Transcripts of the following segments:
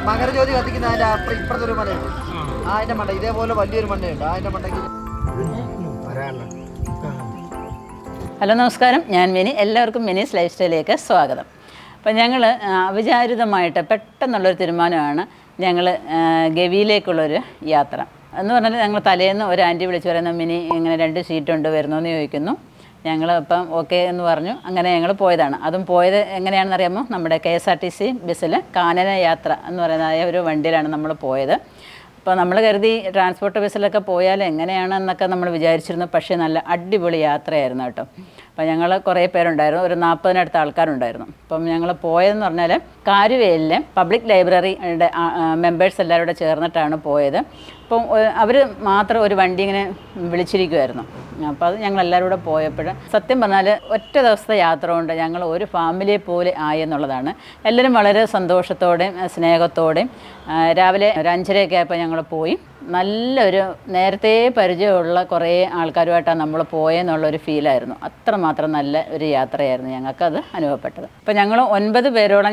മകരജ്യോതി കത്തിക്കുന്ന അതിന്റെ ഇപ്പുറത്തൊരു മലയുണ്ട്. അതിന്റെ മണ്ട ഇതേപോലെ വലിയൊരു മണ്ടയുണ്ട്. അതിന്റെ മണ്ടയ്ക്ക് ഹലോ നമസ്കാരം, ഞാൻ മിനി. എല്ലാവർക്കും മിനീസ് ലൈഫ് സ്റ്റൈലിലേക്ക് സ്വാഗതം. അപ്പം ഞങ്ങൾ അവിചാരിതമായിട്ട് പെട്ടെന്നുള്ളൊരു തീരുമാനമാണ് ഞങ്ങൾ ഗവിയിലേക്കുള്ളൊരു യാത്ര എന്ന് പറഞ്ഞാൽ ഞങ്ങൾ തലേന്ന് ഒരു ആൻറ്റി വിളിച്ച് പറയുന്ന മിനി ഇങ്ങനെ 2 സീറ്റുണ്ട് വരുന്നോന്ന് ചോദിക്കുന്നു. ഞങ്ങൾ അപ്പം ഓക്കെ എന്ന് പറഞ്ഞു. അങ്ങനെ ഞങ്ങൾ പോയതാണ്. അതും പോയത് എങ്ങനെയാണെന്ന് അറിയാമോ? നമ്മുടെ KSRTC ബസ്സിൽ കാനന യാത്ര എന്ന് പറയുന്ന ഒരു വണ്ടിയിലാണ് നമ്മൾ പോയത്. അപ്പോൾ നമ്മൾ കരുതി ട്രാൻസ്പോർട്ട് ബസ്സിലൊക്കെ പോയാൽ എങ്ങനെയാണെന്നൊക്കെ നമ്മൾ വിചാരിച്ചിരുന്നു. പക്ഷേ നല്ല അടിപൊളി യാത്രയായിരുന്നു കേട്ടോ. അപ്പോൾ ഞങ്ങൾ കുറേ പേരുണ്ടായിരുന്നു, ഒരു 40-നടുത്ത ആൾക്കാരുണ്ടായിരുന്നു. അപ്പം ഞങ്ങൾ പോയതെന്ന് പറഞ്ഞാൽ കാരുവേലിലെ പബ്ലിക് ലൈബ്രറിയുടെ മെമ്പേഴ്സ് എല്ലാവരും കൂടെ ചേർന്നിട്ടാണ് പോയത്. അപ്പം അവർ മാത്രം ഒരു വണ്ടി ഇങ്ങനെ വിളിച്ചിരിക്കുമായിരുന്നു. അപ്പോൾ അത് ഞങ്ങൾ എല്ലാവരും കൂടെ പോയപ്പോൾ സത്യം പറഞ്ഞാൽ ഒറ്റ ദിവസത്തെ യാത്ര കൊണ്ട് ഞങ്ങൾ ഒരു ഫാമിലിയെ പോലെ ആയി എന്നുള്ളതാണ്. എല്ലാവരും വളരെ സന്തോഷത്തോടെയും സ്നേഹത്തോടെയും രാവിലെ ഒരു 5:30 ആയപ്പോൾ ഞങ്ങൾ പോയി. നല്ലൊരു നേരത്തെ പരിചയമുള്ള കുറേ ആൾക്കാരുമായിട്ടാണ് നമ്മൾ പോയെന്നുള്ളൊരു ഫീലായിരുന്നു. അത്രമാത്രം നല്ല ഒരു യാത്രയായിരുന്നു ഞങ്ങൾക്കത് അനുഭവപ്പെട്ടത്. അപ്പോൾ ഞങ്ങൾ 9 പേരോളം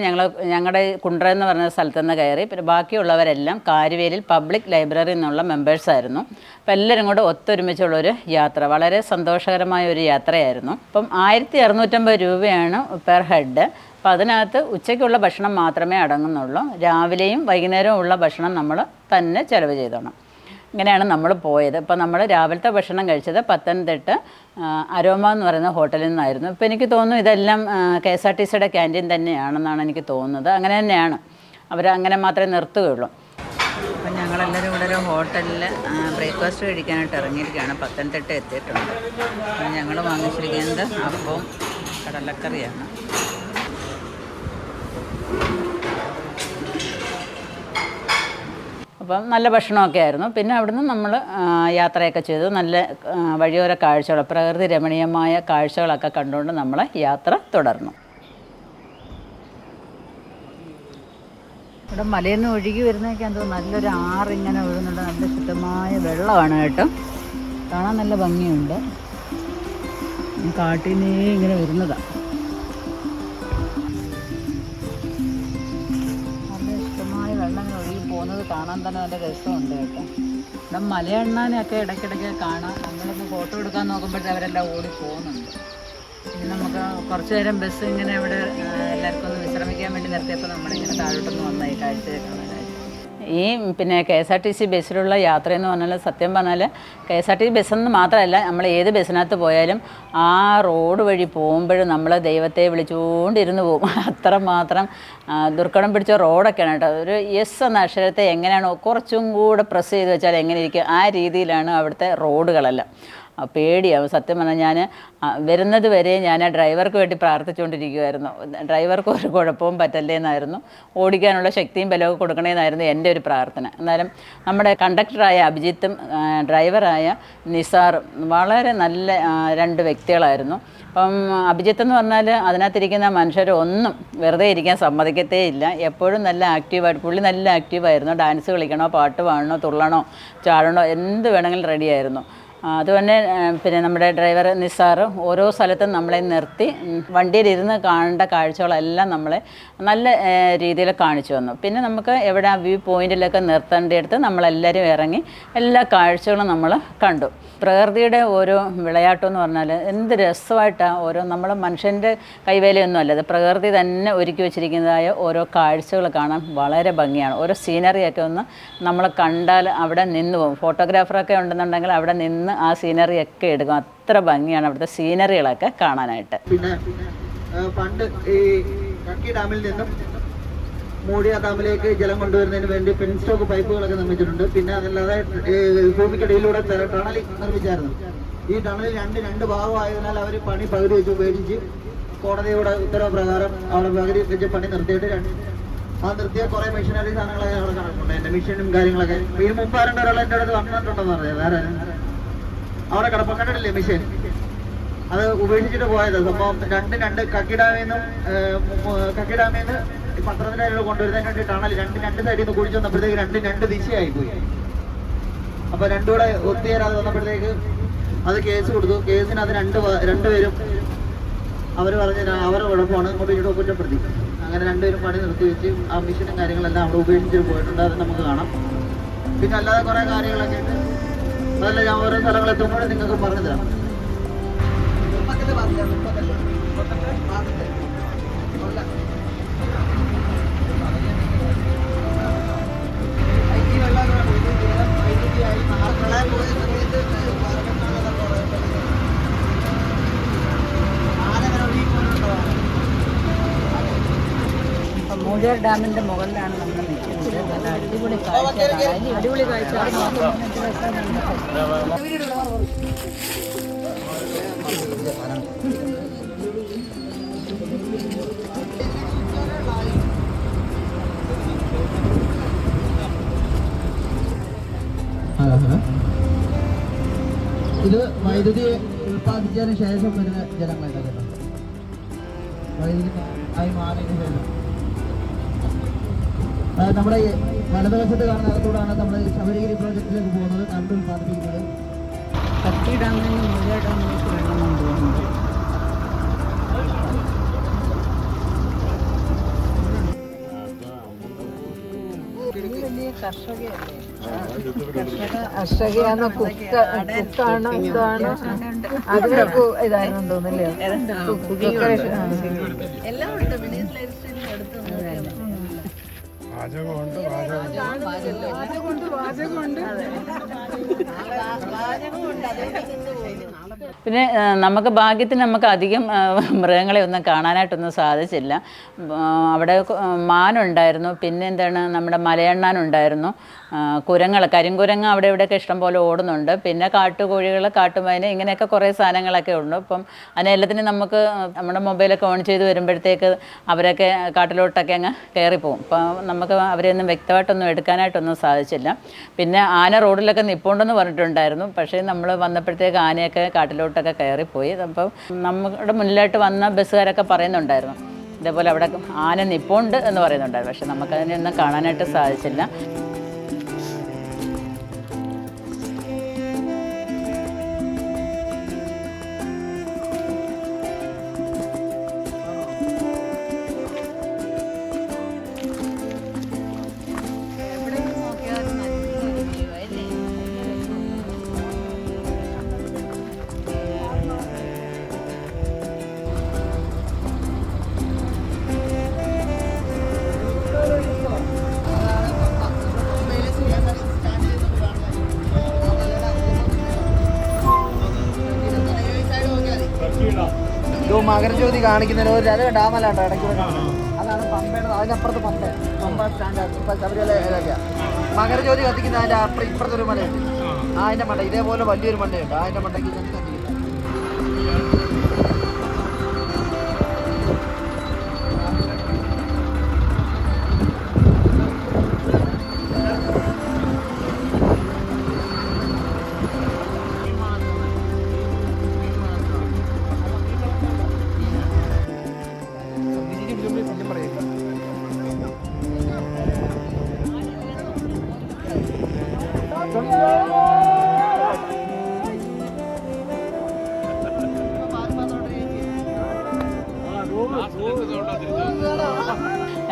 ഞങ്ങളുടെ കുണ്ട്ര എന്ന് പറഞ്ഞ സ്ഥലത്തു നിന്ന് കയറി. പിന്നെ ബാക്കിയുള്ളവരെല്ലാം കാരുവേലിൽ പബ്ലിക് ലൈബ്രറി എന്നുള്ള മെമ്പേഴ്സായിരുന്നു. അപ്പോൾ എല്ലാവരും കൂടെ ഒത്തൊരുമിച്ചുള്ളൊരു യാത്ര, വളരെ സന്തോഷകരമായ ഒരു യാത്രയായിരുന്നു. അപ്പം 1650 രൂപയാണ് പെർ ഹെഡ്. അപ്പോൾ അതിനകത്ത് ഉച്ചയ്ക്കുള്ള ഭക്ഷണം മാത്രമേ അടങ്ങുന്നുള്ളൂ. രാവിലെയും വൈകുന്നേരവും ഉള്ള ഭക്ഷണം നമ്മൾ തന്നെ ചിലവ് ചെയ്തോണം. ഇങ്ങനെയാണ് നമ്മൾ പോയത്. ഇപ്പോൾ നമ്മൾ രാവിലത്തെ ഭക്ഷണം കഴിച്ചത് പത്തനംതിട്ട അരോമ എന്ന് പറയുന്ന ഹോട്ടലിൽ നിന്നായിരുന്നു. ഇപ്പോൾ എനിക്ക് തോന്നുന്നു ഇതെല്ലാം KSRTCയുടെ ക്യാൻറ്റീൻ തന്നെയാണെന്നാണ് എനിക്ക് തോന്നുന്നത്. അങ്ങനെ തന്നെയാണ്, അവർ അങ്ങനെ മാത്രമേ നിർത്തുകയുള്ളൂ. അപ്പം ഞങ്ങളെല്ലാവരും ഇവിടെ ഒരു ഹോട്ടലിൽ ബ്രേക്ക്ഫാസ്റ്റ് കഴിക്കാനായിട്ട് ഇറങ്ങിയിരിക്കുകയാണ്. പത്തനംതിട്ട എത്തിയിട്ടുണ്ട്. ഞങ്ങൾ വാങ്ങിച്ചിരിക്കുന്നത് അപ്പവും കടലക്കറിയാണ്. അപ്പം നല്ല ഭക്ഷണമൊക്കെ ആയിരുന്നു. പിന്നെ അവിടുന്ന് നമ്മൾ യാത്രയൊക്കെ ചെയ്തു. നല്ല വഴിയോര കാഴ്ചകൾ, പ്രകൃതി രമണീയമായ കാഴ്ചകളൊക്കെ കണ്ടുകൊണ്ട് നമ്മൾ യാത്ര തുടർന്നു. ഇവിടെ മലയിൽ നിന്ന് ഒഴുകി വരുന്നതൊക്കെ എന്തോ നല്ലൊരു ആറിങ്ങനെ ഒഴുകുന്നുണ്ട്. നല്ല ശുദ്ധമായ വെള്ളമാണ് കേട്ടോ. കാണാൻ നല്ല ഭംഗിയുണ്ട്. കാട്ടിൽ നിന്നേ ഇങ്ങനെ വരുന്നതാണ്. പോകുന്നത് കാണാൻ തന്നെ നല്ല രസമുണ്ട് കേട്ടോ. ഇവിടെ മലയണ്ണാനൊക്കെ ഇടയ്ക്കിടയ്ക്ക് കാണാം. നമ്മളൊന്ന് ഫോട്ടോ എടുക്കാൻ നോക്കുമ്പോഴത്തെ അവരെല്ലാം ഓടി പോകുന്നുണ്ട്. ഇനി നമുക്ക് കുറച്ച് നേരം ബസ് ഇങ്ങനെ ഇവിടെ എല്ലാവർക്കും ഒന്ന് വിശ്രമിക്കാൻ വേണ്ടി നിർത്തിയപ്പോൾ നമ്മളിങ്ങനെ താഴോട്ടൊന്ന് വന്നായി കാഴ്ച കാണാനായിട്ട്. ഈ പിന്നെ KSRTC ബസ്സിലുള്ള യാത്രയെന്ന് പറഞ്ഞാൽ സത്യം പറഞ്ഞാൽ KSRTC ബസ്സെന്ന് മാത്രമല്ല, നമ്മൾ ഏത് ബസ്സിനകത്ത് പോയാലും ആ റോഡ് വഴി പോകുമ്പോഴും നമ്മൾ ദൈവത്തെ വിളിച്ചുകൊണ്ടിരുന്ന് പോകും. അത്രമാത്രം ദുർഘടം പിടിച്ച റോഡൊക്കെയാണ് കേട്ടോ. ഒരു എസ് എന്ന അക്ഷരത്തെ എങ്ങനെയാണോ കുറച്ചും കൂടെ പ്രസ് ചെയ്ത് വെച്ചാൽ എങ്ങനെ ഇരിക്കും, ആ രീതിയിലാണ് അവിടുത്തെ റോഡുകളെല്ലാം. പേടിയാവും സത്യം പറഞ്ഞാൽ. ഞാൻ വരുന്നത് വരെ ഞാൻ ഡ്രൈവർക്ക് വേണ്ടി പ്രാർത്ഥിച്ചുകൊണ്ടിരിക്കുമായിരുന്നു. ഡ്രൈവർക്ക് ഒരു കുഴപ്പവും പറ്റല്ലേന്നായിരുന്നു, ഓടിക്കാനുള്ള ശക്തിയും ബലവും കൊടുക്കണേന്നായിരുന്നു എൻ്റെ ഒരു പ്രാർത്ഥന. എന്നാലും നമ്മുടെ കണ്ടക്ടറായ അഭിജിത്തും ഡ്രൈവറായ നിസാറും വളരെ നല്ല 2 വ്യക്തികളായിരുന്നു. അപ്പം അഭിജിത്ത് എന്ന് പറഞ്ഞാൽ അതിനകത്തിരിക്കുന്ന മനുഷ്യരൊന്നും വെറുതെ ഇരിക്കാൻ സമ്മതിക്കത്തേ ഇല്ല. എപ്പോഴും നല്ല ആക്റ്റീവായിട്ട്, പുള്ളി നല്ല ആക്റ്റീവായിരുന്നു. ഡാൻസ് കളിക്കണോ, പാട്ട് പാടണോ, തുള്ളണോ, ചാടണോ, എന്ത് വേണമെങ്കിലും റെഡിയായിരുന്നു. അതുതന്നെ പിന്നെ നമ്മുടെ ഡ്രൈവർ നിസാർ ഓരോ സ്ഥലത്തും നമ്മളെ നിർത്തി വണ്ടിയിലിരുന്ന് കാണേണ്ട കാഴ്ചകളെല്ലാം നമ്മളെ നല്ല രീതിയിൽ കാണിച്ചു തന്നു. പിന്നെ നമുക്ക് എവിടെ വ്യൂ പോയിന്റിലൊക്കെ നിർത്തേണ്ടിയെടുത്ത് നമ്മളെല്ലാവരും ഇറങ്ങി എല്ലാ കാഴ്ചകളും നമ്മൾ കണ്ടു. പ്രകൃതിയുടെ ഓരോ വിളയാട്ടമെന്ന് പറഞ്ഞാൽ എന്ത് രസമായിട്ടാണ്. ഓരോ നമ്മൾ മനുഷ്യൻ്റെ കൈവേലയൊന്നും അല്ല, അത് പ്രകൃതി തന്നെ ഒരുക്കി വെച്ചിരിക്കുന്നതായ ഓരോ കാഴ്ചകൾ കാണാൻ വളരെ ഭംഗിയാണ്. ഓരോ സീനറിയൊക്കെ ഒന്ന് നമ്മൾ കണ്ടാൽ അവിടെ നിന്ന് പോകും. ഫോട്ടോഗ്രാഫറൊക്കെ ഉണ്ടെന്നുണ്ടെങ്കിൽ അവിടെ നിന്ന് ആ സീനറിയൊക്കെ എടുക്കും. അത്ര ഭംഗിയാണ് അവിടുത്തെ സീനറികളൊക്കെ കാണാനായിട്ട്. പിന്നെ പണ്ട് ഈ കക്കി ഡാമിൽ നിന്നും മൂടിയ ഡാമിലേക്ക് ജലം കൊണ്ടുവരുന്നതിന് വേണ്ടി പെൻസ്റ്റോക്ക് പൈപ്പുകളൊക്കെ നിർമ്മിച്ചിട്ടുണ്ട്. പിന്നെ അതല്ലാതെ ഭൂമിക്കടിയിലൂടെ ടണൽ നിർമ്മിച്ചായിരുന്നു. ഈ ടണൽ രണ്ട് ഭാഗമായതിനാൽ അവർ പണി പകുതി വെച്ച് ഉപേക്ഷിച്ച് കോടതിയുടെ ഉത്തരവ് പ്രകാരം അവിടെ പകുതി വെച്ച് പണി നിർത്തിയിട്ട് നിർത്തിയ കുറെ മെഷീനറി സാധനങ്ങളൊക്കെ അവിടെ കിടക്കുന്നുണ്ട്. എൻ്റെ മെഷീനും കാര്യങ്ങളൊക്കെ ഇതിന് മുമ്പ് ആരുടെ ഒരാൾ എൻ്റെ അടുത്ത് വന്നിട്ടുണ്ടെന്ന് പറഞ്ഞത്. വേറെ അവിടെ കിടപ്പം കണ്ടിട്ടില്ലേ മെഷീൻ? അത് ഉപേക്ഷിച്ചിട്ട് പോയത് സംഭവം. രണ്ട് കക്കി ഡാമിൽ നിന്ന് പത്രത്തിനായിട്ട് കൊണ്ടുവരുന്നതിന് ടണൽ രണ്ട് സൈഡിൽ നിന്ന് കുഴിച്ചു വന്നപ്പോഴത്തേക്ക് രണ്ട് ദിശയായി പോയി. അപ്പൊ രണ്ടുകൂടെ ഒത്തുചേരാതെ വന്നപ്പോഴത്തേക്ക് അത് കേസ് കൊടുത്തു. കേസിന് അത് രണ്ടുപേരും അവർ പറഞ്ഞ അവരുടെ കുഴപ്പമാണ്, ഇങ്ങോട്ട് ഇങ്ങോട്ട് കുറ്റപ്പെടുത്തി. അങ്ങനെ രണ്ടുപേരും പണി നിർത്തി വെച്ച് ആ മിഷനും കാര്യങ്ങളെല്ലാം അവിടെ ഉപേക്ഷിച്ച് പോയിട്ടുണ്ട്. അത് നമുക്ക് കാണാം. പിന്നെ അല്ലാതെ കുറേ കാര്യങ്ങളൊക്കെ ഉണ്ട്. അതല്ല, ഞാൻ ഓരോ സ്ഥലങ്ങളെത്തുമ്പോഴും നിങ്ങൾക്ക് പറഞ്ഞു തരാം. മൂഴിയാർ ഡാമിൻ്റെ മുകളിലാണ് നമ്മൾ നിൽക്കുന്നത്. നല്ല അടിപൊളി കാഴ്ച, അടിപൊളി കാഴ്ച. ഇത് വൈദ്യുതി ഉൽപ്പാദിച്ചതിന് ശേഷം വരുന്ന ജലങ്ങളല്ല കേട്ടോ. വൈദ്യുതി ആയി മാറിയതിന് ശേഷം നമ്മുടെ വലതുവശത്ത് കാണുന്ന അകത്തൂടാണ് നമ്മൾ ശബരിഗിരി പ്രോജക്റ്റിലേക്ക് പോകുന്നത്, കറണ്ട് ഉൽപ്പാദിപ്പിക്കുന്നത്. കത്തി ഡാമിൽ നിന്ന് മൂഴിയാർ ഡാമിലേക്ക് വെള്ളം കൊണ്ടുപോകുന്നത്. വലിയ കർഷകയല്ലേ? കർഷകയാണ്, കുക്കാണ്, ഇതാണ് അതിനൊക്കെ ഇതായിരുന്നു തോന്നില്ലേ? എല്ലാം ഉണ്ട്. മിനിസ് ലൈഫ് സ്റ്റൈലിൽ എടുത്ത് പിന്നെ നമുക്ക് ഭാഗ്യത്തിന് നമുക്ക് അധികം മൃഗങ്ങളെ ഒന്നും കാണാനായിട്ടൊന്നും സാധിച്ചില്ല. അവിടെ മാനുണ്ടായിരുന്നു, പിന്നെ എന്താണ് നമ്മുടെ മലയണ്ണാനുണ്ടായിരുന്നു, കരിങ്കുരങ്ങ് അവിടെ ഇവിടെയൊക്കെ ഇഷ്ടംപോലെ ഓടുന്നുണ്ട്, പിന്നെ കാട്ടുകോഴികൾ, കാട്ടുമൈന, ഇങ്ങനെയൊക്കെ കുറേ സാധനങ്ങളൊക്കെ ഉണ്ട്. അപ്പം അതിനെല്ലാത്തിനും നമുക്ക് നമ്മുടെ മൊബൈലൊക്കെ ഓൺ ചെയ്ത് വരുമ്പോഴത്തേക്ക് അവരൊക്കെ കാട്ടിലോട്ടൊക്കെ അങ്ങ് കയറിപ്പോവും. അപ്പം നമുക്ക് അവരെയൊന്നും വ്യക്തമായിട്ടൊന്നും എടുക്കാനായിട്ടൊന്നും സാധിച്ചില്ല. പിന്നെ ആന റോഡിലൊക്കെ നിൽപ്പുണ്ടെന്ന് പറഞ്ഞിട്ടുണ്ടായിരുന്നു, പക്ഷേ നമ്മൾ വന്നപ്പോഴത്തേക്ക് ആനയൊക്കെ കാട്ടിലോട്ടൊക്കെ കയറിപ്പോയി. അപ്പം നമ്മുടെ മുന്നിലായിട്ട് വന്ന ബസ്സുകാരൊക്കെ പറയുന്നുണ്ടായിരുന്നു ഇതേപോലെ അവിടെ ആന നിൽപ്പുണ്ട് എന്ന് പറയുന്നുണ്ടായിരുന്നു, പക്ഷെ നമുക്കതിനൊന്നും കാണാനായിട്ട് സാധിച്ചില്ല. മകരജ്യോതി കാണിക്കുന്നതിന് ഒരു ഡാമല്ലാട്ടോ ഇടയ്ക്കൂടെ കാണുന്നത്. അതാണ് പമ്പയുടെ, അതിനപ്പുറത്ത് പമ്പ സ്റ്റാൻഡ്, ഇപ്പം ശബരിമല ഏതൊക്കെയാണ് മകരജ്യോതി കത്തിക്കുന്ന അതിൻ്റെ ഇപ്പുറത്തെ ഒരു മലയുണ്ട്. അതിൻ്റെ മണ്ട ഇതേപോലെ വലിയൊരു മണ്ടയുണ്ട്, അതിൻ്റെ മണ്ടയ്ക്ക് കത്തിക്കില്ല.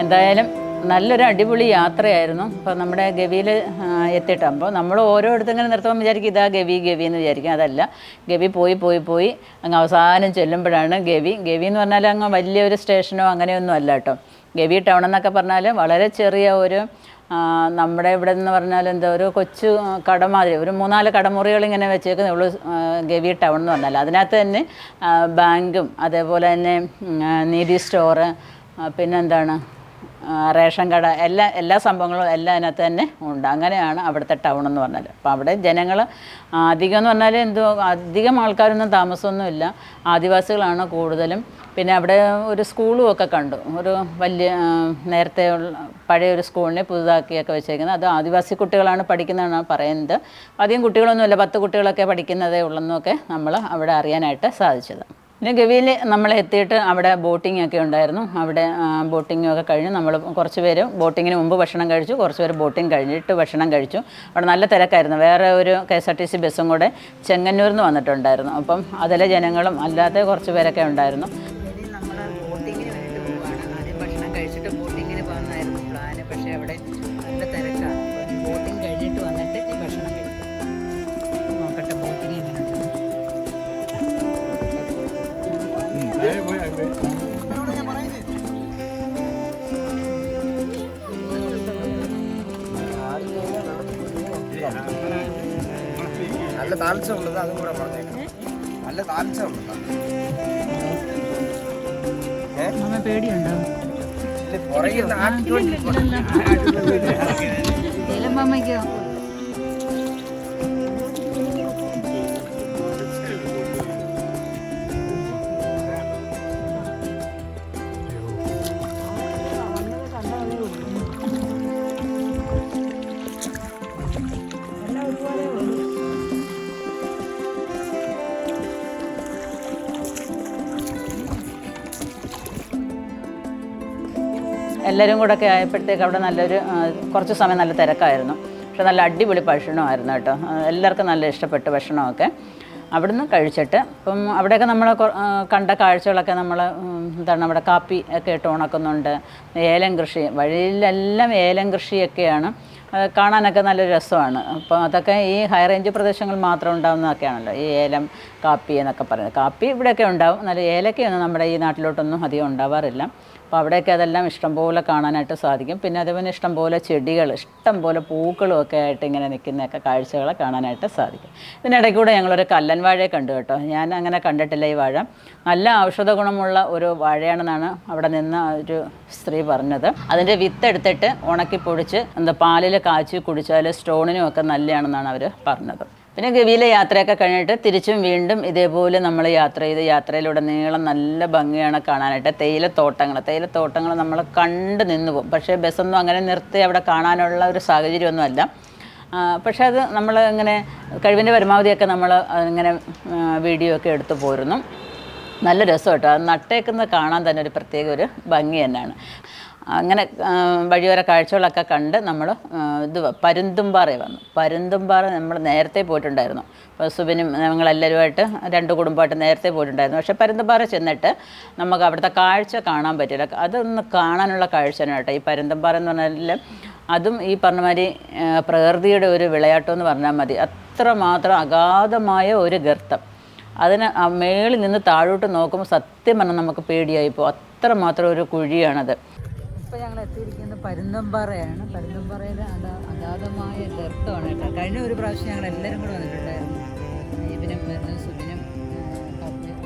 എന്തായാലും നല്ലൊരു അടിപൊളി യാത്രയായിരുന്നു. അപ്പോൾ നമ്മുടെ ഗവിയിൽ എത്തിയിട്ടാകുമ്പോൾ നമ്മൾ ഓരോരുത്തർ ഇങ്ങനെ നിർത്തുമ്പോൾ വിചാരിക്കും ഇതാ ഗവി എന്ന് വിചാരിക്കും. അതല്ല, ഗവി പോയി അങ്ങ് അവസാനം ചെല്ലുമ്പോഴാണ് ഗവി എന്ന് പറഞ്ഞാൽ അങ്ങ് വലിയൊരു സ്റ്റേഷനോ അങ്ങനെയൊന്നും അല്ല കേട്ടോ. ഗവി ടൗൺ എന്നൊക്കെ പറഞ്ഞാൽ വളരെ ചെറിയ ഒരു നമ്മുടെ ഇവിടെ നിന്ന് പറഞ്ഞാൽ എന്താ ഒരു കൊച്ചു കടമാതിരി ഒരു 3-4 കടമുറികൾ ഇങ്ങനെ വെച്ചേക്കുന്നേ ഉള്ളൂ ഗവി ടൗൺ എന്ന് പറഞ്ഞാൽ. അതിനകത്ത് തന്നെ ബാങ്കും അതേപോലെ തന്നെ നീതി സ്റ്റോറ്, പിന്നെന്താണ് റേഷൻ കട, എല്ലാ സംഭവങ്ങളും എല്ലാം അതിനകത്ത് തന്നെ ഉണ്ട്. അങ്ങനെയാണ് അവിടുത്തെ ടൗൺ എന്ന് പറഞ്ഞാൽ. അപ്പോൾ അവിടെ ജനങ്ങൾ അധികം എന്ന് പറഞ്ഞാൽ അധികം ആൾക്കാരൊന്നും താമസമൊന്നുമില്ല, ആദിവാസികളാണ് കൂടുതലും. പിന്നെ അവിടെ ഒരു സ്കൂളും ഒക്കെ കണ്ടു, ഒരു വലിയ നേരത്തെ പഴയ ഒരു സ്കൂളിനെ പുതുതാക്കിയൊക്കെ വെച്ചേക്കുന്നത്. അത് ആദിവാസി കുട്ടികളാണ് പഠിക്കുന്നതെന്നാണ് പറയുന്നത്. അധികം കുട്ടികളൊന്നുമില്ല, 10 കുട്ടികളൊക്കെ പഠിക്കുന്നതേ ഉള്ളെന്നൊക്കെ നമ്മൾ അവിടെ അറിയാനായിട്ട് സാധിച്ചത്. പിന്നെ ഗവിയിൽ നമ്മൾ എത്തിയിട്ട് അവിടെ ബോട്ടിംഗ് ഒക്കെ ഉണ്ടായിരുന്നു. അവിടെ ബോട്ടിങ്ങും ഒക്കെ കഴിഞ്ഞ് നമ്മൾ കുറച്ച് പേര് ബോട്ടിങ്ങിന് മുമ്പ് ഭക്ഷണം കഴിച്ചു, കുറച്ച് പേര് ബോട്ടിങ് കഴിഞ്ഞിട്ട് ഭക്ഷണം കഴിച്ചു. അവിടെ നല്ല തിരക്കായിരുന്നു. വേറെ ഒരു KSRTC ബസ്സും കൂടെ ചെങ്ങന്നൂരിൽ നിന്ന് വന്നിട്ടുണ്ടായിരുന്നു. അപ്പം അതിലെ ജനങ്ങളും അല്ലാത്ത കുറച്ച് പേരൊക്കെ ഉണ്ടായിരുന്നു. നമ്മൾ ബോട്ടിങ്ങിന് വേണ്ടി പോവുകയാണ്. ആദ്യം ഭക്ഷണം കഴിച്ചിട്ട് ബോട്ടിങ്ങിന് പോകുന്നതായിരുന്നു പ്ലാന്. പക്ഷേ അവിടെ നല്ല തിരക്കാണ്. ബോട്ടിങ് കഴിഞ്ഞിട്ട് വന്നിട്ട് ഈ ഭക്ഷണം കഴിക്കും. നോക്കട്ടെ ബോട്ടിങ് എങ്ങനെയുണ്ട്. നല്ല താമസമുള്ളത് അതും കൂടെ പറഞ്ഞേക്കാം. നല്ല താമസമുള്ളത് പേടിയുണ്ടോ? പുറകിൽ ഏലമ്മയ്ക്കോ? എല്ലാവരും കൂടെ ഒക്കെ ആയപ്പോഴത്തേക്ക് അവിടെ നല്ലൊരു കുറച്ച് സമയം നല്ല തിരക്കായിരുന്നു. പക്ഷെ നല്ല അടിപൊളി ഭക്ഷണമായിരുന്നു കേട്ടോ. എല്ലാവർക്കും നല്ല ഇഷ്ടപ്പെട്ടു ഭക്ഷണമൊക്കെ. അവിടുന്ന് കഴിച്ചിട്ട് ഇപ്പം അവിടെയൊക്കെ നമ്മൾ കണ്ട കാഴ്ചകളൊക്കെ നമ്മൾ എന്താണ് അവിടെ കാപ്പി ഒക്കെ ഇട്ട് ഉണക്കുന്നുണ്ട്. ഏലം കൃഷി, വഴിയിലെല്ലാം ഏലം കൃഷിയൊക്കെയാണ്. കാണാനൊക്കെ നല്ലൊരു രസമാണ്. അപ്പോൾ അതൊക്കെ ഈ ഹൈ റേഞ്ച് പ്രദേശങ്ങൾ മാത്രം ഉണ്ടാകുന്നതൊക്കെയാണല്ലോ ഈ ഏലം, കാപ്പി എന്നൊക്കെ പറയുന്നത്. കാപ്പി ഇവിടെയൊക്കെ ഉണ്ടാവും, നല്ല ഏലക്കയൊന്നും നമ്മുടെ ഈ നാട്ടിലോട്ടൊന്നും അധികം ഉണ്ടാവാറില്ല. അപ്പോൾ അവിടെയൊക്കെ അതെല്ലാം ഇഷ്ടംപോലെ കാണാനായിട്ട് സാധിക്കും. പിന്നെ അതേപോലെ ഇഷ്ടംപോലെ ചെടികൾ, ഇഷ്ടംപോലെ പൂക്കളും ഒക്കെ ആയിട്ട് ഇങ്ങനെ നിൽക്കുന്നതൊക്കെ കാഴ്ചകളെ കാണാനായിട്ട് സാധിക്കും. ഇതിനിടയ്ക്ക് കൂടെ ഞങ്ങളൊരു കല്ലൻ വാഴയെ കണ്ടു കേട്ടോ. ഞാൻ അങ്ങനെ കണ്ടിട്ടില്ല ഈ വാഴ. നല്ല ഔഷധ ഗുണമുള്ള ഒരു വാഴയാണെന്നാണ് അവിടെ നിന്ന് ഒരു സ്ത്രീ പറഞ്ഞത്. അതിൻ്റെ വിത്തെടുത്തിട്ട് ഉണക്കി പൊടിച്ച് പാലിൽ കാച്ചി കുടിച്ചാൽ സ്റ്റോണിനും ഒക്കെ നല്ലതാണെന്നാണ് അവർ പറഞ്ഞത്. പിന്നെ ഗവിയിലെ യാത്രയൊക്കെ കഴിഞ്ഞിട്ട് തിരിച്ചും വീണ്ടും ഇതേപോലെ നമ്മൾ യാത്ര ചെയ്ത് യാത്രയിലുടനീളം നല്ല ഭംഗിയാണ് കാണാനായിട്ട്. തേയിലത്തോട്ടങ്ങൾ നമ്മൾ കണ്ട് നിന്ന് പോകും. പക്ഷേ ബസ്സൊന്നും അങ്ങനെ നിർത്തി അവിടെ കാണാനുള്ള ഒരു സാഹചര്യമൊന്നുമല്ല. പക്ഷേ അത് നമ്മൾ ഇങ്ങനെ കഴിവിൻ്റെ പരമാവധിയൊക്കെ നമ്മൾ ഇങ്ങനെ വീഡിയോ ഒക്കെ എടുത്തു പോരുന്നു. നല്ല രസം കേട്ടോ. അത് നട്ടേക്കുന്നത് കാണാൻ തന്നെ ഒരു പ്രത്യേക ഒരു ഭംഗി തന്നെയാണ്. അങ്ങനെ വഴിയോര കാഴ്ചകളൊക്കെ കണ്ട് നമ്മൾ പരുന്തുംപാറ വന്നു. പരുന്തുംപാറ നമ്മൾ നേരത്തെ പോയിട്ടുണ്ടായിരുന്നു. അപ്പോൾ സുബിനും ഞങ്ങളെല്ലാവരുമായിട്ട് 2 കുടുംബമായിട്ട് നേരത്തെ പോയിട്ടുണ്ടായിരുന്നു. പക്ഷേ പരുന്തുംപാറ ചെന്നിട്ട് നമുക്ക് അവിടുത്തെ കാഴ്ച കാണാൻ പറ്റില്ല. അതൊന്ന് കാണാനുള്ള കാഴ്ചയാണ് കേട്ടോ ഈ പരുന്തുംപാറ എന്ന് പറഞ്ഞാൽ. അതും ഈ പറഞ്ഞമാതിരി പ്രകൃതിയുടെ ഒരു വിളയാട്ടമെന്ന് പറഞ്ഞാൽ മതി. അത്രമാത്രം അഗാധമായ ഒരു ഗർത്തം. അതിന് മേളിൽ നിന്ന് താഴോട്ട് നോക്കുമ്പോൾ സത്യം പറഞ്ഞാൽ നമുക്ക് പേടിയായിപ്പോൾ. അത്രമാത്രം ഒരു കുഴിയാണത്. ഇപ്പോൾ ഞങ്ങൾ എത്തിയിരിക്കുന്നത് പരുന്തുംപാറയാണ്. പരുന്തുംപാറയിൽ അഗാധമായ ഗർത്തമാണ് കേട്ടോ. കഴിഞ്ഞ ഒരു പ്രാവശ്യം ഞങ്ങൾ എല്ലാവരും കൂടെ വന്നിട്ടുണ്ടായിരുന്നു. ഇവനും സുബിനും പപ്പയും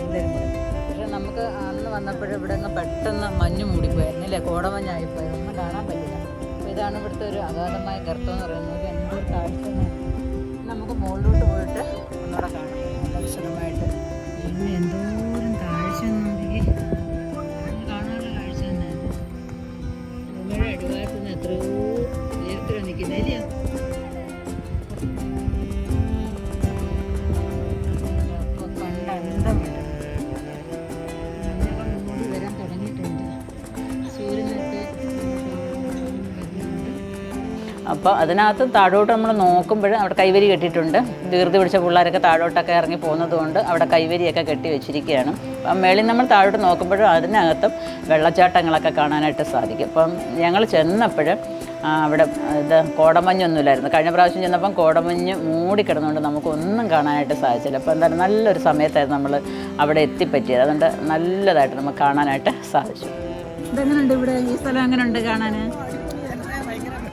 എല്ലാവരും കൂടെ. പക്ഷേ നമുക്ക് അന്ന് വന്നപ്പോൾ ഇവിടെ അങ്ങ് പെട്ടെന്ന് മഞ്ഞ് മൂടിപ്പോയായിരുന്നു അല്ലേ, കോടമഞ്ഞായിപ്പോയി, ഒന്നും കാണാൻ പറ്റില്ല. അപ്പോൾ ഇതാണ് ഇവിടുത്തെ ഒരു അഗാധമായ ഗർത്തം എന്ന് പറയുന്നത്. എന്തൊരു കാഴ്ച. നമുക്ക് മുകളിലോട്ട് പോയിട്ട് ഒന്നുകൂടെ കാണാം നല്ല വിശദമായിട്ട്. എന്തോരം കാഴ്ച കാണാനുള്ള കാഴ്ച തന്നെ. നമ്മുടെ അടിവാരത്ത് നിന്ന് എത്രയോ നേരത്തിലാണ് നിൽക്കുന്നത് ഇല്ലയോ. കണ്ടന്തം മൂടി വരാൻ തുടങ്ങിയിട്ടുണ്ട്. സൂര്യനൊക്കെ അപ്പോൾ അതിനകത്ത് താഴോട്ട് നമ്മൾ നോക്കുമ്പോൾ അവിടെ കൈവരി കെട്ടിയിട്ടുണ്ട്. ധൃതി പിടിച്ച പിള്ളേരൊക്കെ താഴോട്ടൊക്കെ ഇറങ്ങി പോകുന്നത് കൊണ്ട് അവിടെ കൈവരിയൊക്കെ കെട്ടി വെച്ചിരിക്കുകയാണ്. അപ്പം മേളിൽ നമ്മൾ താഴോട്ട് നോക്കുമ്പോഴും അതിനകത്തും വെള്ളച്ചാട്ടങ്ങളൊക്കെ കാണാനായിട്ട് സാധിക്കും. അപ്പം ഞങ്ങൾ ചെന്നപ്പോൾ അവിടെ കോടമഞ്ഞൊന്നുമില്ലായിരുന്നു. കഴിഞ്ഞ പ്രാവശ്യം ചെന്നപ്പം കോടമഞ്ഞ് മൂടിക്കിടന്നുകൊണ്ട് നമുക്കൊന്നും കാണാനായിട്ട് സാധിച്ചില്ല. അപ്പോൾ എന്താണ് നല്ലൊരു സമയത്തായിരുന്നു നമ്മൾ അവിടെ എത്തിപ്പറ്റിയത്. അതുകൊണ്ട് നല്ലതായിട്ട് നമുക്ക് കാണാനായിട്ട് സാധിച്ചു. ഇതെങ്ങനെയുണ്ട് ഇവിടെ ഈ സ്ഥലം എങ്ങനെയുണ്ട് കാണാൻ?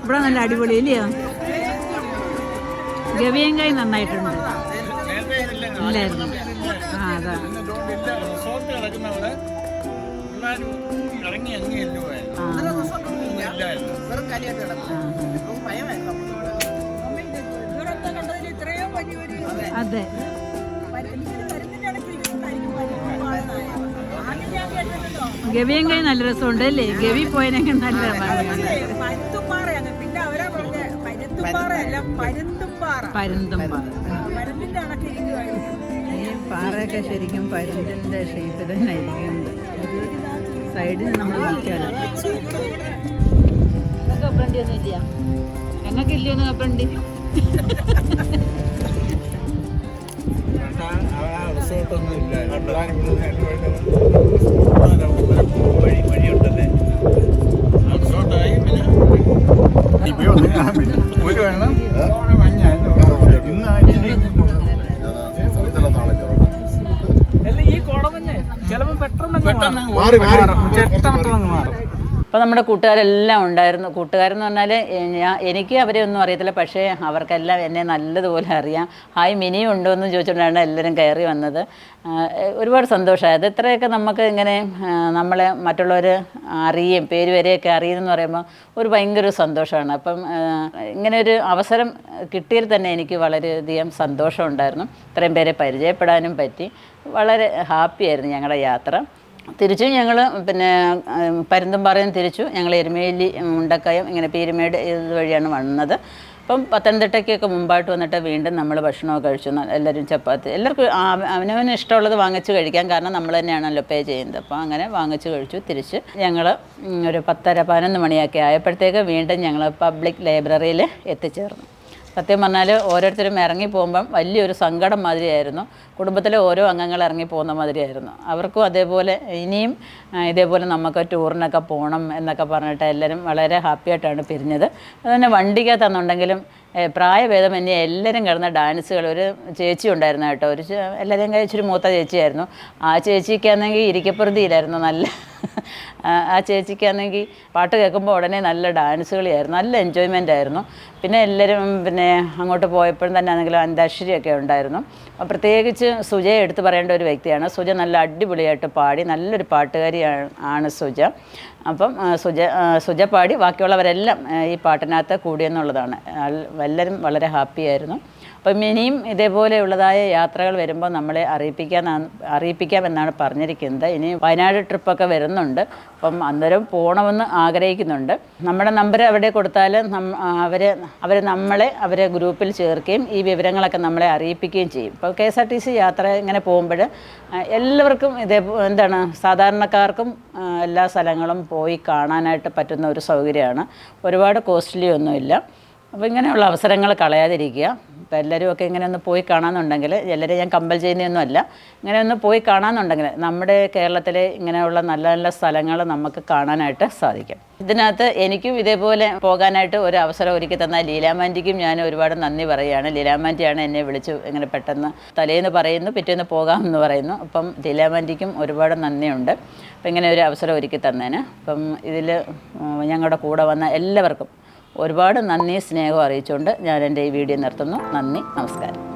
ഇവിടെ നല്ല അടിപൊളി ഇല്ലയോ? ഗവിയങ്കായി നന്നായിട്ടുണ്ട്. ഇല്ലായിരുന്നു. അതാ അതെ. ഗവിയങ്കായി നല്ല രസമുണ്ട് അല്ലേ? ഗവി പോയതിനൊക്കെ നല്ല പരുന്തുംപാറ. ഈ പാറയൊക്കെ ശരിക്കും പരുന്തിൻ്റെ ഷേപ്പിൽ തന്നെ ഇരിക്കുന്നത്. ഇത് സൈഡിൽ നമ്മൾ നോക്കിയാൽ കപ്പലണ്ടി ഒന്നും ഇല്ല. ഞങ്ങൾക്ക് ഇല്ലയൊന്നും കപ്പലണ്ടി. റിസോർട്ടൊന്നും ഇല്ല. വഴിയുണ്ടല്ലേ റിസോർട്ടായി ഒരു വേണം ഈ കുടമഞ്ഞ് ചിലപ്പോൾ പെട്ടെന്ന് മാറും. അപ്പോൾ നമ്മുടെ കൂട്ടുകാരെല്ലാം ഉണ്ടായിരുന്നു. കൂട്ടുകാരെന്ന് പറഞ്ഞാൽ എനിക്ക് അവരെ ഒന്നും അറിയത്തില്ല, പക്ഷേ അവർക്കെല്ലാം എന്നെ നല്ലതുപോലെ അറിയാം. ഹായ് മിനിയും ഉണ്ടോ എന്ന് ചോദിച്ചുകൊണ്ടാണ് എല്ലാവരും കയറി വന്നത്. ഒരുപാട് സന്തോഷമായി. അത് ഇത്രയൊക്കെ നമുക്ക് ഇങ്ങനെ നമ്മളെ മറ്റുള്ളവർ അറിയും, പേര് വരെയൊക്കെ അറിയുമെന്ന് പറയുമ്പോൾ ഒരു ഭയങ്കര സന്തോഷമാണ്. അപ്പം ഇങ്ങനെ ഒരു അവസരം കിട്ടിയതിൽ തന്നെ എനിക്ക് വളരെയധികം സന്തോഷമുണ്ടായിരുന്നു. ഇത്രയും പേരെ പരിചയപ്പെടാനും പറ്റി. വളരെ ഹാപ്പിയായിരുന്നു ഞങ്ങളുടെ യാത്ര. തിരിച്ചു ഞങ്ങൾ പിന്നെ പരുന്തുംപാറയും തിരിച്ചു. ഞങ്ങൾ എരുമേലി, മുണ്ടക്കയം, ഇങ്ങനെ പീരുമേട് ഇതുവഴിയാണ് വന്നത്. അപ്പം പത്തനംതിട്ടയ്ക്കൊക്കെ മുമ്പായിട്ട് വന്നിട്ട് വീണ്ടും നമ്മൾ ഭക്ഷണമൊക്കെ കഴിച്ചു. എല്ലാവരും ചപ്പാത്തി, എല്ലാവർക്കും അവനവന് ഇഷ്ടമുള്ളത് വാങ്ങിച്ച് കഴിക്കാം, കാരണം നമ്മൾ തന്നെയാണല്ലോ പേ ചെയ്യുന്നത്. അപ്പോൾ അങ്ങനെ വാങ്ങിച്ച് കഴിച്ചു. തിരിച്ച് ഞങ്ങൾ ഒരു 10:30-11 മണിയൊക്കെ ആയപ്പോഴത്തേക്ക് വീണ്ടും ഞങ്ങൾ പബ്ലിക് ലൈബ്രറിയിൽ എത്തിച്ചേർന്നു. സത്യം പറഞ്ഞാൽ ഓരോരുത്തരും ഇറങ്ങി പോകുമ്പം വലിയൊരു സങ്കടം മാതിരിയായിരുന്നു. കുടുംബത്തിലെ ഓരോ അംഗങ്ങൾ ഇറങ്ങി പോകുന്ന മാതിരിയായിരുന്നു. അവർക്കും അതേപോലെ ഇനിയും ഇതേപോലെ നമുക്ക് ടൂറിനൊക്കെ പോകണം എന്നൊക്കെ പറഞ്ഞിട്ട് എല്ലാവരും വളരെ ഹാപ്പിയായിട്ടാണ് പിരിഞ്ഞത്. അതുതന്നെ വണ്ടിക്കകത്താണെന്നുണ്ടെങ്കിലും പ്രായഭേദമന്യേ എല്ലാവരും കിടന്ന ഡാൻസുകൾ. ഒരു ചേച്ചി ഉണ്ടായിരുന്നു കേട്ടോ, എല്ലാവരെയും കഴിച്ചൊരു മൂത്ത ചേച്ചിയായിരുന്നു. ആ ചേച്ചിക്കാണെങ്കിൽ ഇരിക്കപ്പുറതിയിലായിരുന്നു നല്ല. ആ ചേച്ചിക്കാണെങ്കിൽ പാട്ട് കേൾക്കുമ്പോൾ ഉടനെ നല്ല ഡാൻസ് കളിയായിരുന്നു, നല്ല എൻജോയ്മെൻ്റ് ആയിരുന്നു. പിന്നെ എല്ലാവരും പിന്നെ അങ്ങോട്ട് പോയപ്പോഴും തന്നെ ആണെങ്കിലും അന്താക്ഷരിയൊക്കെ ഉണ്ടായിരുന്നു. പ്രത്യേകിച്ച് സുജയെ എടുത്ത് പറയേണ്ട ഒരു വ്യക്തിയാണ്. സുജ നല്ല അടിപൊളിയായിട്ട് പാടി, നല്ലൊരു പാട്ടുകാരിയാണ് സുജ. അപ്പം സുജ പാടി, ബാക്കിയുള്ളവരെല്ലാം ഈ പാട്ടിനകത്ത് കൂടിയെന്നുള്ളതാണ്. എല്ലാവരും വളരെ ഹാപ്പിയായിരുന്നു. അപ്പം ഇനിയും ഇതേപോലെയുള്ളതായ യാത്രകൾ വരുമ്പോൾ നമ്മളെ അറിയിപ്പിക്കാമെന്നാണ് പറഞ്ഞിരിക്കുന്നത്. ഇനി വയനാട് ട്രിപ്പൊക്കെ വരുന്നുണ്ട്. അപ്പം അന്നേരം പോകണമെന്ന് ആഗ്രഹിക്കുന്നുണ്ട്. നമ്മുടെ നമ്പർ അവിടെ കൊടുത്താൽ അവരെ ഗ്രൂപ്പിൽ ചേർക്കുകയും ഈ വിവരങ്ങളൊക്കെ നമ്മളെ അറിയിപ്പിക്കുകയും ചെയ്യും. ഇപ്പോൾ KSRTC യാത്ര ഇങ്ങനെ പോകുമ്പോൾ എല്ലാവർക്കും സാധാരണക്കാർക്കും എല്ലാ സ്ഥലങ്ങളും പോയി കാണാനായിട്ട് പറ്റുന്ന ഒരു സൗകര്യമാണ്. ഒരുപാട് കോസ്റ്റ്ലി ഒന്നുമില്ല. അപ്പോൾ ഇങ്ങനെയുള്ള അവസരങ്ങൾ കളയാതിരിക്കുക. അപ്പോൾ എല്ലാവരും ഒക്കെ ഇങ്ങനെ ഒന്ന് പോയി കാണാമെന്നുണ്ടെങ്കിൽ, എല്ലാവരും ഞാൻ കമ്പൽ ചെയ്യുന്നതൊന്നുമല്ല, ഇങ്ങനെ ഒന്ന് പോയി കാണാമെന്നുണ്ടെങ്കിൽ നമ്മുടെ കേരളത്തിലെ ഇങ്ങനെയുള്ള നല്ല നല്ല സ്ഥലങ്ങൾ നമുക്ക് കാണാനായിട്ട് സാധിക്കും. ഇതിനകത്ത് എനിക്കും ഇതേപോലെ പോകാനായിട്ട് ഒരു അവസരം ഒരുക്കി തന്ന ലീലാമാൻറ്റിക്കും ഞാൻ ഒരുപാട് നന്ദി പറയുകയാണ്. ലീലാമാൻറ്റിയാണ് എന്നെ വിളിച്ചു ഇങ്ങനെ പെട്ടെന്ന് തലേന്ന് പറയുന്നു, പിറ്റേന്ന് പോകാമെന്ന് പറയുന്നു. അപ്പം ലീലാമാൻറ്റിക്കും ഒരുപാട് നന്ദിയുണ്ട് അപ്പം ഇങ്ങനെ ഒരു അവസരം ഒരുക്കി തന്നതിന്. അപ്പം ഇതിൽ ഞങ്ങളുടെ കൂടെ വന്ന എല്ലാവർക്കും ഒരുപാട് നന്ദി, സ്നേഹം അറിയിച്ചുകൊണ്ട് ഞാൻ എൻ്റെ ഈ വീഡിയോ നിർത്തുന്നു. നന്ദി, നമസ്കാരം.